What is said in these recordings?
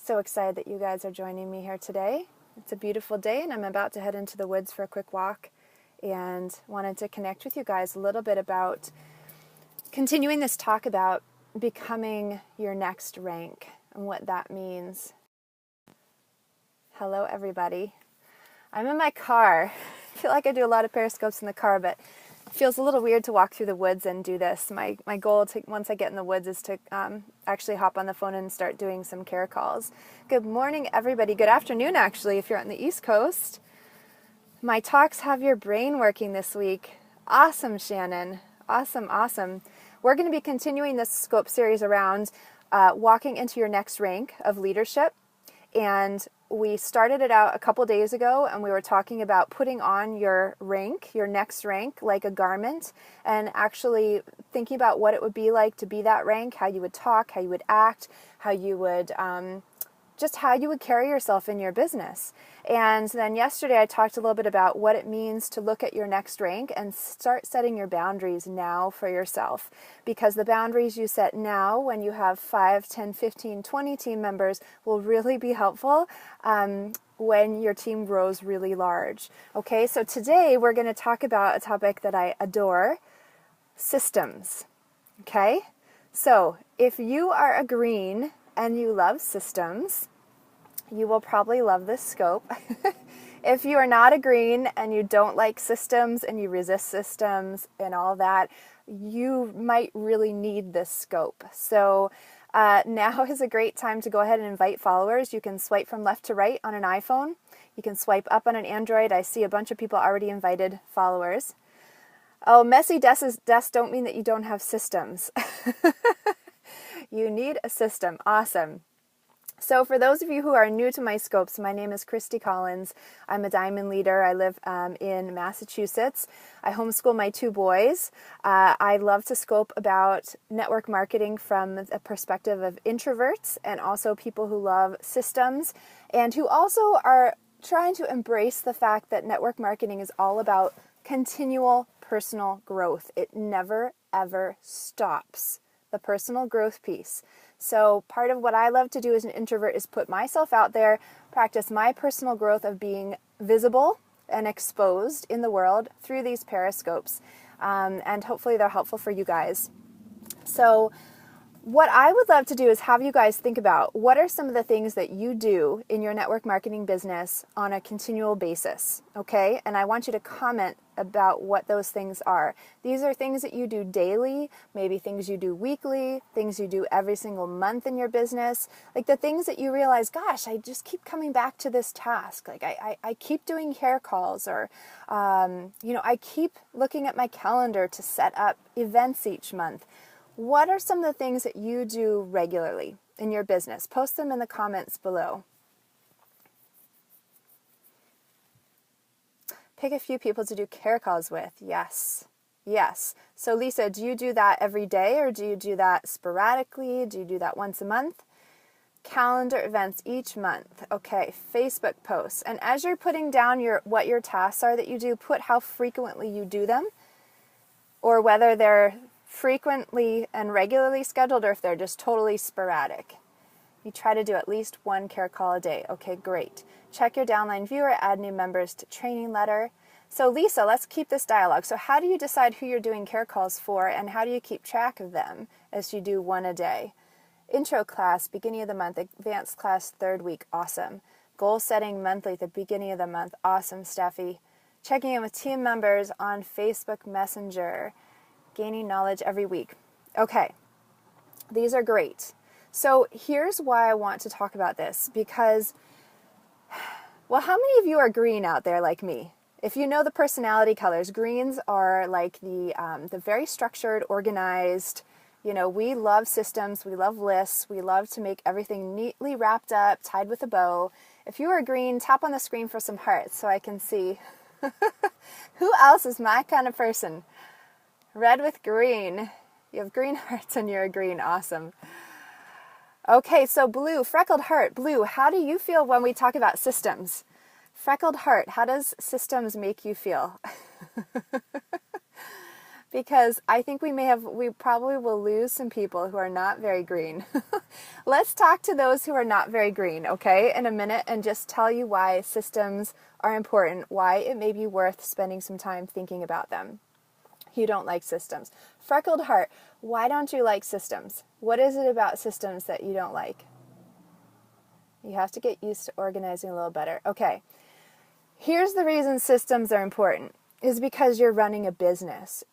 So excited that you guys are joining me here today. It's a beautiful day and I'm about to head into the woods for a quick walk and wanted to connect with you guys a little bit about continuing this talk about becoming your next rank and what that means. Hello everybody. I'm in my car. I feel like I do a lot of periscopes in the car, but it feels a little weird to walk through the woods and do this. My goal once I get in the woods is to actually hop on the phone and start doing some care calls. Good morning, everybody. Good afternoon, actually, if you're on the East Coast. My talks have your brain working this week. Awesome, Shannon. Awesome. We're going to be continuing this scope series around walking into your next rank of leadership. And we started it out a couple days ago and we were talking about putting on your rank, your next rank, like a garment, and actually thinking about what it would be like to be that rank, how you would talk, how you would act, how you would just how you would carry yourself in your business. And then yesterday I talked a little bit about what it means to look at your next rank and start setting your boundaries now for yourself. Because the boundaries you set now when you have 5, 10, 15, 20 team members will really be helpful when your team grows really large. Okay, so today we're going to talk about a topic that I adore, systems. Okay, so if you are a green and you love systems, you will probably love this scope. If you are not a green and you don't like systems and you resist systems and all that, you might really need this scope. So now is a great time to go ahead and invite followers. You can swipe from left to right on an iPhone. You can swipe up on an Android. I see a bunch of people already invited followers. Oh, messy desks don't mean that you don't have systems. You need a system. Awesome. So for those of you who are new to my scopes, my name is Christy Collins. I'm a diamond leader. I live in Massachusetts. I homeschool my 2 boys. I love to scope about network marketing from the perspective of introverts and also people who love systems and who also are trying to embrace the fact that network marketing is all about continual personal growth. It never, ever stops. The personal growth piece. So part of what I love to do as an introvert is put myself out there, practice my personal growth of being visible and exposed in the world through these periscopes. And hopefully they're helpful for you guys. So what I would love to do is have you guys think about what are some of the things that you do in your network marketing business on a continual basis, okay? And I want you to comment about what those things are. These are things that you do daily, maybe things you do weekly, things you do every single month in your business, like the things that you realize, gosh, I just keep coming back to this task. Like I keep doing care calls or, I keep looking at my calendar to set up events each month. What are some of the things that you do regularly in your business? Post them in the comments below. Pick a few people to do care calls with. Yes. So Lisa, do you do that every day or do you do that sporadically? Do you do that once a month? Calendar events each month. Okay, Facebook posts. And as you're putting down what your tasks are that you do, put how frequently you do them or whether they're frequently and regularly scheduled or if they're just totally sporadic. You try to do at least 1 care call a day. Okay, great. Check your downline viewer, add new members to training letter. So Lisa, let's keep this dialogue. So how do you decide who you're doing care calls for and how do you keep track of them as you do 1 a day? Intro class, beginning of the month, advanced class, 3rd week, awesome. Goal setting monthly at the beginning of the month, awesome, Steffi. Checking in with team members on Facebook Messenger. Gaining knowledge every week. Okay, these are great. So here's why I want to talk about this because, well, how many of you are green out there like me? If you know the personality colors, greens are like the very structured, organized, we love systems, we love lists, we love to make everything neatly wrapped up, tied with a bow. If you are green, tap on the screen for some hearts so I can see who else is my kind of person. Red with green. You have green hearts and you're a green. Awesome. Okay, so blue, freckled heart. Blue, how do you feel when we talk about systems? Freckled heart, how does systems make you feel? because I think we probably will lose some people who are not very green. Let's talk to those who are not very green, okay, in a minute, and just tell you why systems are important, why it may be worth spending some time thinking about them. You don't like systems. Freckled heart, why don't you like systems? What is it about systems that you don't like? You have to get used to organizing a little better. Okay, here's the reason systems are important, is because you're running a business.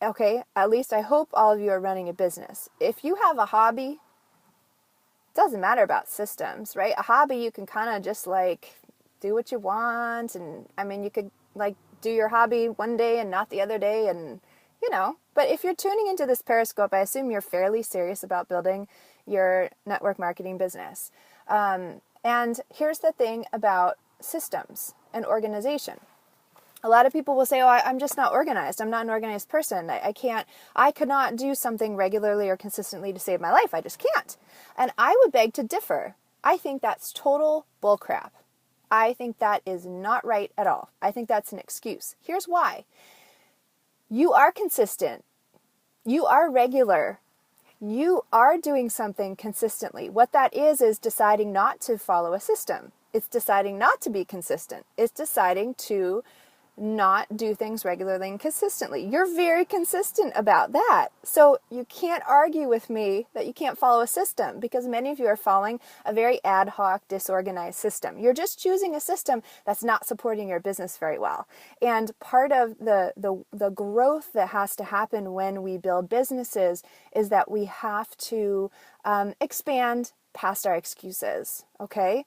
Okay, at least I hope all of you are running a business. If you have a hobby, it doesn't matter about systems, right? A hobby, you can kind of just like do what you want. And I mean, you could like do your hobby one day and not the other day, and you know. But if you're tuning into this Periscope, I assume you're fairly serious about building your network marketing business. And here's the thing about systems and organization. A lot of people will say, oh, I'm just not organized. I'm not an organized person. I could not do something regularly or consistently to save my life. I just can't. And I would beg to differ. I think that's total bullcrap. I think that is not right at all. I think that's an excuse. Here's why. You are consistent. You are regular. You are doing something consistently. What that is deciding not to follow a system. It's deciding not to be consistent. It's deciding to not do things regularly and consistently. You're very consistent about that. So you can't argue with me that you can't follow a system, because many of you are following a very ad hoc, disorganized system. You're just choosing a system that's not supporting your business very well. And part of the growth that has to happen when we build businesses is that we have to expand past our excuses, okay?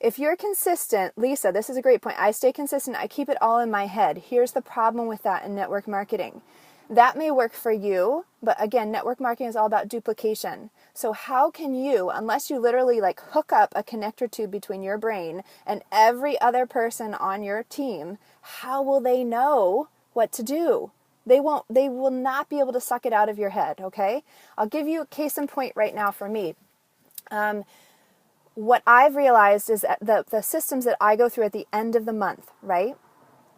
If you're consistent, Lisa, this is a great point. I stay consistent. I keep it all in my head. Here's the problem with that in network marketing. That may work for you, but again, network marketing is all about duplication. So how can you, unless you literally like hook up a connector tube between your brain and every other person on your team, how will they know what to do? They will not be able to suck it out of your head, okay? I'll give you a case in point right now for me. What I've realized is that the systems that I go through at the end of the month, right?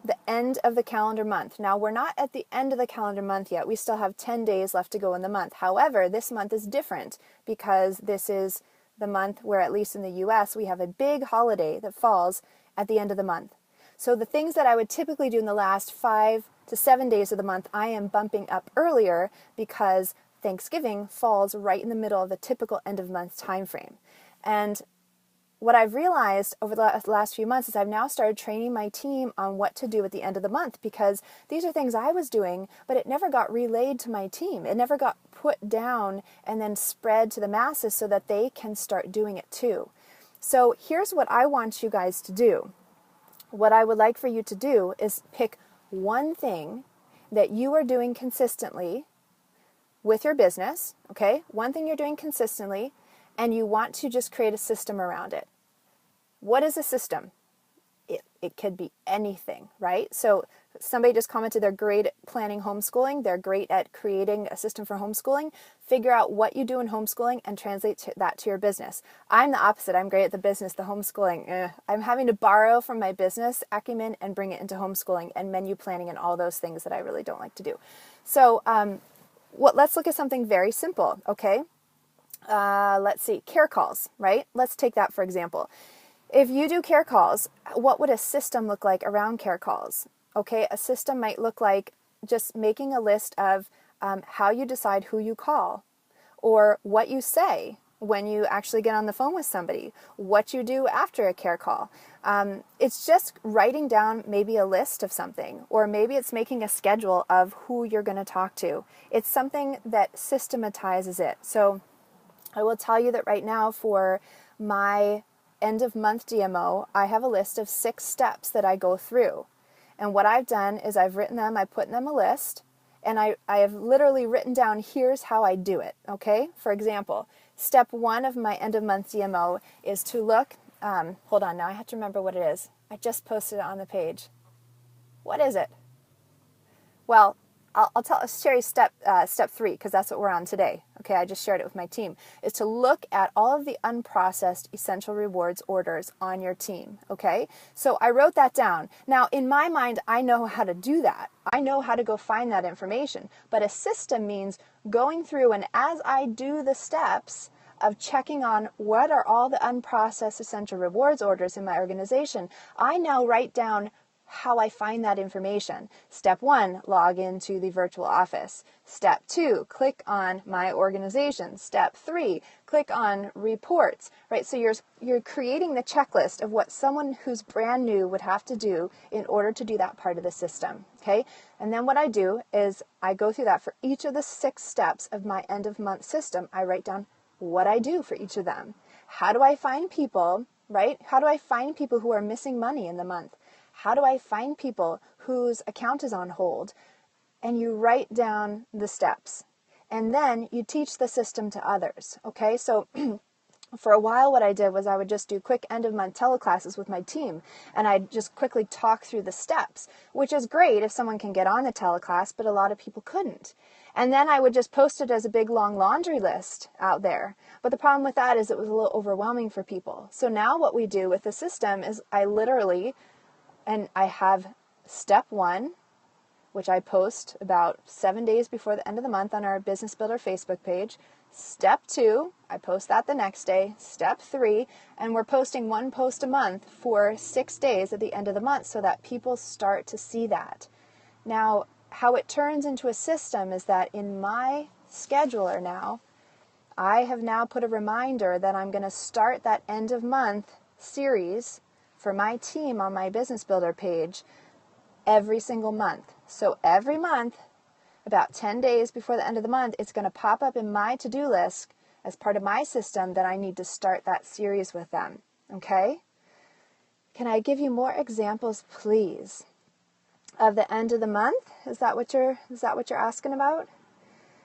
The end of the calendar month. Now, we're not at the end of the calendar month yet. We still have 10 days left to go in the month. However, this month is different because this is the month where, at least in the US, we have a big holiday that falls at the end of the month. So the things that I would typically do in the last 5 to 7 days of the month, I am bumping up earlier because Thanksgiving falls right in the middle of the typical end of month time frame. And what I've realized over the last few months is I've now started training my team on what to do at the end of the month, because these are things I was doing, but it never got relayed to my team. It never got put down and then spread to the masses so that they can start doing it too. So here's what I want you guys to do. What I would like for you to do is pick one thing that you are doing consistently with your business, okay? One thing you're doing consistently, and you want to just create a system around it. What is a system? It could be anything, right? So somebody just commented they're great at planning homeschooling. They're great at creating a system for homeschooling. Figure out what you do in homeschooling and translate that to your business. I'm the opposite. I'm great at the business, the homeschooling. I'm having to borrow from my business acumen and bring it into homeschooling and menu planning and all those things that I really don't like to do. So let's look at something very simple, okay? Let's see, care calls, right? Let's take that for example. If you do care calls, what would a system look like around care calls? Okay, a system might look like just making a list of how you decide who you call, or what you say when you actually get on the phone with somebody, what you do after a care call. It's just writing down maybe a list of something, or maybe it's making a schedule of who you're going to talk to. It's something that systematizes it. So I will tell you that right now for my end of month DMO, I have a list of 6 steps that I go through. And what I've done is I've written them, I put in them a list, and I have literally written down, here's how I do it, okay? For example, step 1 of my end of month DMO is to look, hold on, now I have to remember what it is. I just posted it on the page. What is it? Well, I'll share you step 3, because that's what we're on today. Okay, I just shared it with my team, is to look at all of the unprocessed essential rewards orders on your team. Okay, so I wrote that down. Now, in my mind, I know how to do that. I know how to go find that information. But a system means going through, and as I do the steps of checking on what are all the unprocessed essential rewards orders in my organization, I now write down how I find that information. Step 1, log into the virtual office. Step 2, click on my organization. Step 3, click on reports, right? So you're creating the checklist of what someone who's brand new would have to do in order to do that part of the system, okay? And then what I do is I go through that for each of the 6 steps of my end of month system. I write down what I do for each of them. How do I find people, right? How do I find people who are missing money in the month? How do I find people whose account is on hold? And you write down the steps. And then you teach the system to others, okay? So for a while, what I did was I would just do quick end-of-month teleclasses with my team, and I'd just quickly talk through the steps, which is great if someone can get on the teleclass, but a lot of people couldn't. And then I would just post it as a big, long laundry list out there. But the problem with that is it was a little overwhelming for people. So now what we do with the system is I have step 1, which I post about 7 days before the end of the month on our Business Builder Facebook page. Step 2, I post that the next day. Step 3, and we're posting 1 post a month for 6 days at the end of the month so that people start to see that. Now, how it turns into a system is that in my scheduler now, I have now put a reminder that I'm going to start that end of month series for my team on my Business Builder page every single month. So every month, about 10 days before the end of the month, it's going to pop up in my to-do list as part of my system that I need to start that series with them. Okay? Can I give you more examples, please, of the end of the month? Is that what you're asking about?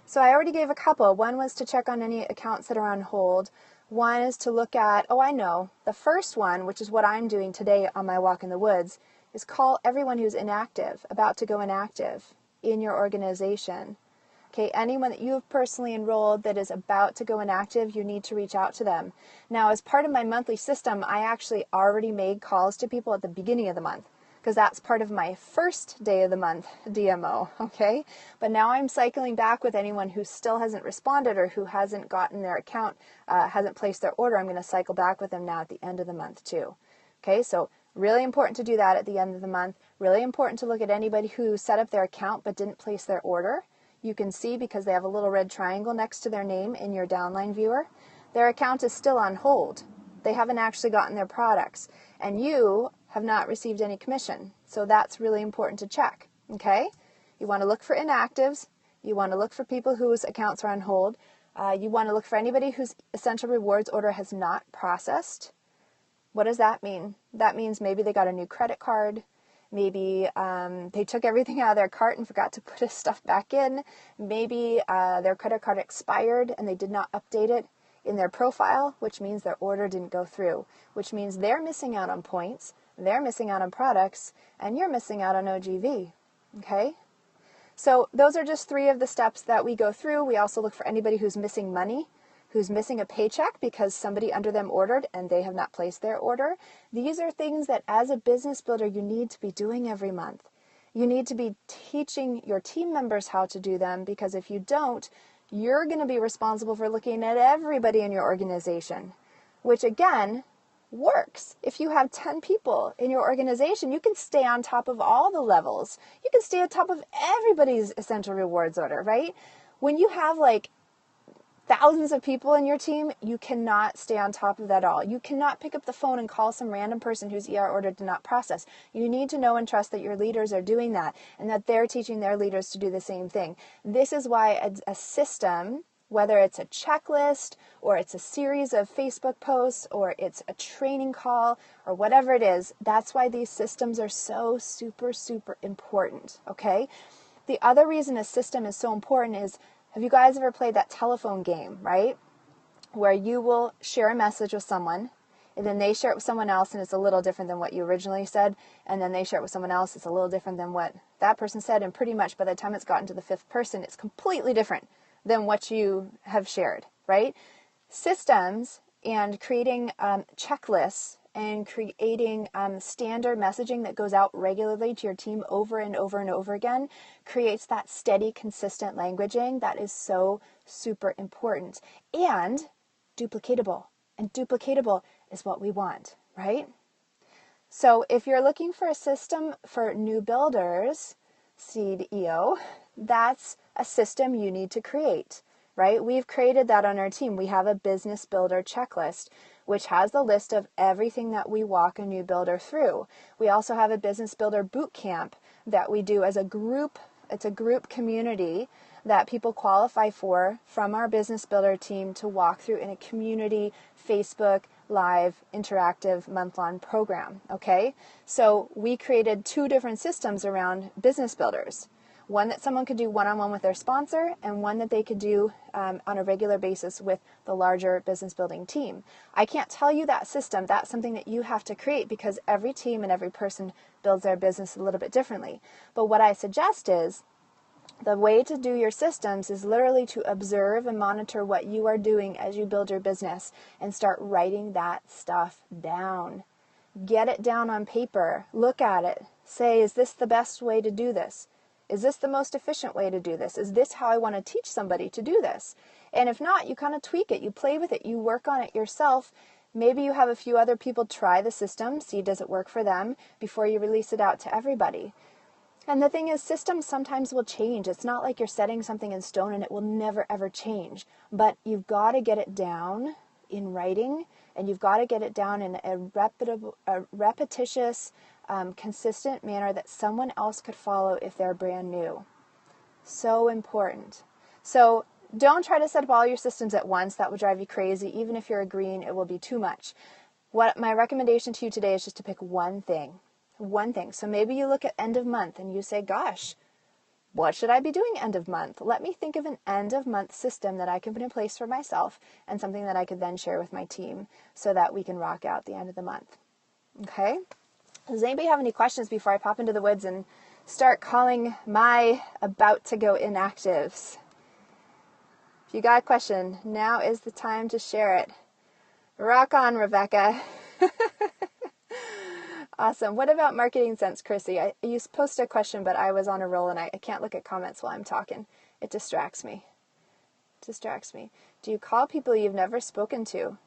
So I already gave a couple. One was to check on any accounts that are on hold. One is to look at, the first one, which is what I'm doing today on my walk in the woods, is call everyone who's inactive, about to go inactive in your organization. Okay, anyone that you have personally enrolled that is about to go inactive, you need to reach out to them. Now, as part of my monthly system, I actually already made calls to people at the beginning of the month, because that's part of my first day of the month DMO, okay? But now I'm cycling back with anyone who still hasn't responded or who hasn't gotten their account, hasn't placed their order. I'm going to cycle back with them now at the end of the month too. Okay, so really important to do that at the end of the month. Really important to look at anybody who set up their account but didn't place their order. You can see because they have a little red triangle next to their name in your downline viewer. Their account is still on hold. They haven't actually gotten their products. And you have not received any commission. So that's really important to check, okay? You want to look for inactives. You want to look for people whose accounts are on hold. You want to look for anybody whose essential rewards order has not processed. What does that mean? That means maybe they got a new credit card. Maybe they took everything out of their cart and forgot to put his stuff back in. Maybe their credit card expired and they did not update it in their profile, which means their order didn't go through, which means they're missing out on points, they're missing out on products, and you're missing out on OGV, okay? So those are just 3 of the steps that we go through. We also look for anybody who's missing money, who's missing a paycheck because somebody under them ordered and they have not placed their order. These are things that as a business builder you need to be doing every month. You need to be teaching your team members how to do them, because if you don't, you're going to be responsible for looking at everybody in your organization, which again works. If you have 10 people in your organization, you can stay on top of all the levels. You can stay on top of everybody's essential rewards order, right? When you have like thousands of people in your team, you cannot stay on top of that all. You cannot pick up the phone and call some random person whose ER order did not process. You need to know and trust that your leaders are doing that and that they're teaching their leaders to do the same thing. This is why a system, whether it's a checklist or it's a series of Facebook posts or it's a training call or whatever it is, that's why these systems are so super, super important, okay? The other reason a system is so important is, have you guys ever played that telephone game, right? Where you will share a message with someone And then they share it with someone else, and it's a little different than what you originally said. And then they share it with someone else, it's a little different than what that person said. And pretty much by the time it's gotten to the fifth person, it's completely different than what you have shared, right? Systems and creating checklists and creating standard messaging that goes out regularly to your team over and over and over again creates that steady, consistent languaging that is so super important and duplicatable. And duplicatable is what we want, right? So if you're looking for a system for new builders, CDEO, that's a system you need to create, right? We've created that on our team. We have a business builder checklist, which has the list of everything that we walk a new builder through. We also have a business builder boot camp that we do as a group. It's a group community that people qualify for from our business builder team to walk through in a community Facebook live interactive month-long program. Okay, so we created 2 different systems around business builders. One that someone could do one-on-one with their sponsor, and one that they could do on a regular basis with the larger business building team. I can't tell you that system. That's something that you have to create because every team and every person builds their business a little bit differently. But what I suggest is the way to do your systems is literally to observe and monitor what you are doing as you build your business and start writing that stuff down. Get it down on paper. Look at it. Say, is this the best way to do this? Is this the most efficient way to do this? Is this how I want to teach somebody to do this? And if not, you kind of tweak it. You play with it. You work on it yourself. Maybe you have a few other people try the system, see does it work for them before you release it out to everybody. And the thing is, systems sometimes will change. It's not like you're setting something in stone and it will never ever change. But you've got to get it down in writing, and you've got to get it down in a repetitious, consistent manner that someone else could follow if they're brand new. So important. So don't try to set up all your systems at once. That would drive you crazy. Even if you're agreeing, it will be too much. What my recommendation to you today is just to pick one thing. One thing. So maybe you look at end of month and you say, gosh, what should I be doing end of month? Let me think of an end of month system that I can put in place for myself and something that I could then share with my team so that we can rock out the end of the month. Okay? Does anybody have any questions before I pop into the woods and start calling my about to go inactives? If you got a question, now is the time to share it. Rock on, Rebecca. Awesome. What about marketing sense, Chrissy? You posted a question, but I was on a roll and I can't look at comments while I'm talking. It distracts me. Do you call people you've never spoken to?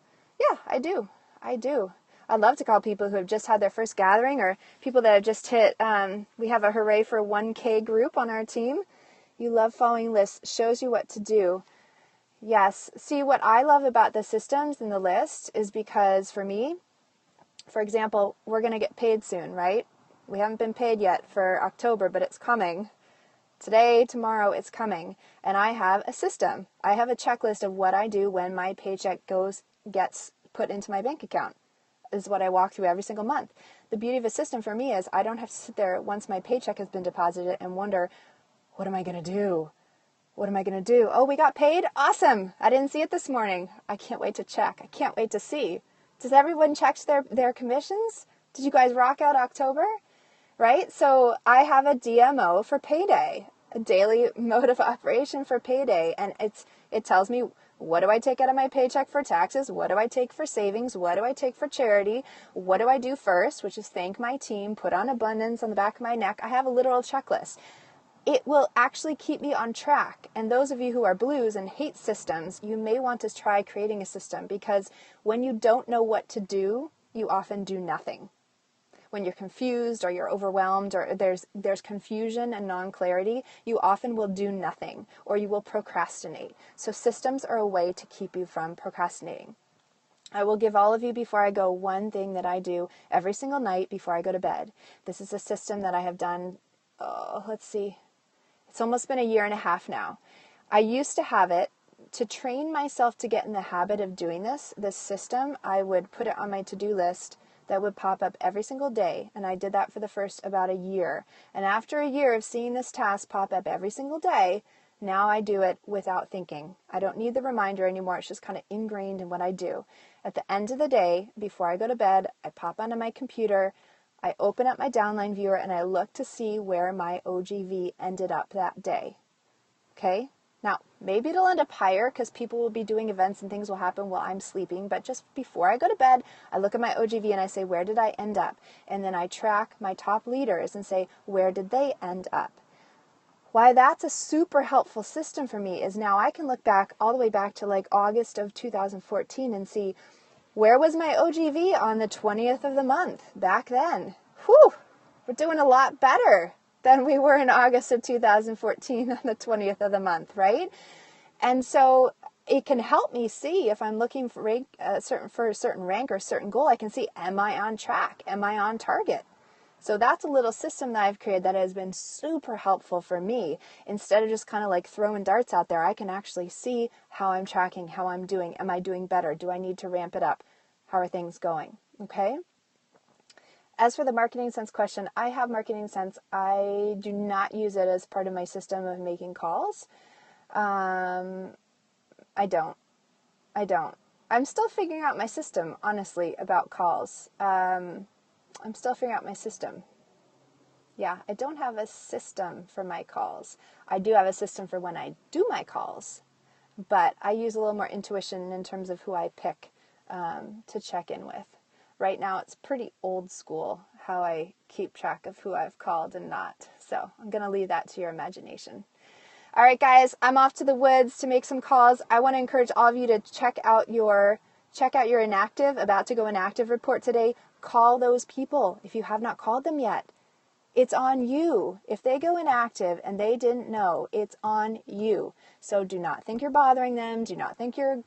Yeah, I do. I'd love to call people who have just had their first gathering or people that have just hit, we have a Hooray for 1K group on our team. You love following lists, shows you what to do. Yes. See, what I love about the systems and the list is because for me, for example, we're going to get paid soon, right? We haven't been paid yet for October, but it's coming. Today, tomorrow, it's coming. And I have a system. I have a checklist of what I do when my paycheck gets put into my bank account. This is what I walk through every single month. The beauty of a system for me is I don't have to sit there once my paycheck has been deposited and wonder, what am I going to do? Oh, we got paid? Awesome. I didn't see it this morning. I can't wait to check. I can't wait to see. Does everyone check their commissions? Did you guys rock out October? Right? So I have a DMO for payday, a daily mode of operation for payday. And it tells me, what do I take out of my paycheck for taxes? What do I take for savings? What do I take for charity? What do I do first? Which is thank my team, put on abundance on the back of my neck. I have a literal checklist. It will actually keep me on track. And those of you who are blues and hate systems, you may want to try creating a system because when you don't know what to do, you often do nothing. When you're confused or you're overwhelmed or there's confusion and non-clarity, you often will do nothing or you will procrastinate. So systems are a way to keep you from procrastinating. I will give all of you before I go one thing that I do every single night before I go to bed. This is a system that I have done, let's see. It's almost been 1.5 years now. I used to have it to train myself to get in the habit of doing this system. I would put it on my to-do list that would pop up every single day. And I did that for the first about 1 year. And after 1 year of seeing this task pop up every single day, now I do it without thinking. I don't need the reminder anymore. It's just kind of ingrained in what I do. At the end of the day, before I go to bed, I pop onto my computer, I open up my downline viewer, and I look to see where my OGV ended up that day. Okay? Now, maybe it'll end up higher because people will be doing events and things will happen while I'm sleeping, but just before I go to bed, I look at my OGV and I say, where did I end up? And then I track my top leaders and say, where did they end up? Why that's a super helpful system for me is now I can look back all the way back to like August of 2014 and see, where was my OGV on the 20th of the month back then? Whew, we're doing a lot better than we were in August of 2014 on the 20th of the month, right? And so it can help me see if I'm looking for a certain rank or a certain goal. I can see, am I on track? Am I on target? So that's a little system that I've created that has been super helpful for me. Instead of just kind of like throwing darts out there, I can actually see how I'm tracking, how I'm doing. Am I doing better? Do I need to ramp it up? How are things going? Okay. As for the Marketing Sense question, I have Marketing Sense. I do not use it as part of my system of making calls. I don't. I'm still figuring out my system, honestly, about calls. I'm still figuring out my system. Yeah, I don't have a system for my calls. I do have a system for when I do my calls, but I use a little more intuition in terms of who I pick to check in with. Right now, it's pretty old school how I keep track of who I've called and not. So I'm going to leave that to your imagination. All right, guys, I'm off to the woods to make some calls. I want to encourage all of you to check out your inactive, about to go inactive report today. Call those people if you have not called them yet. It's on you. If they go inactive and they didn't know, it's on you. So do not think you're bothering them. Do not think you're,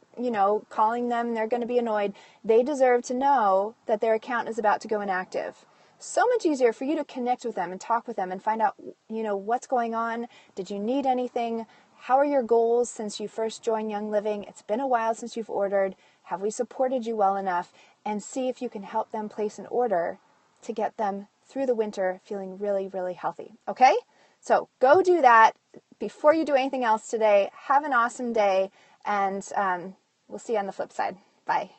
calling them and they're going to be annoyed. They deserve to know that their account is about to go inactive. So much easier for you to connect with them and talk with them and find out, what's going on. Did you need anything? How are your goals since you first joined Young Living? It's been a while since you've ordered. Have we supported you well enough? And see if you can help them place an order to get them through the winter feeling really, really healthy. Okay? So go do that before you do anything else today. Have an awesome day, and we'll see you on the flip side. Bye.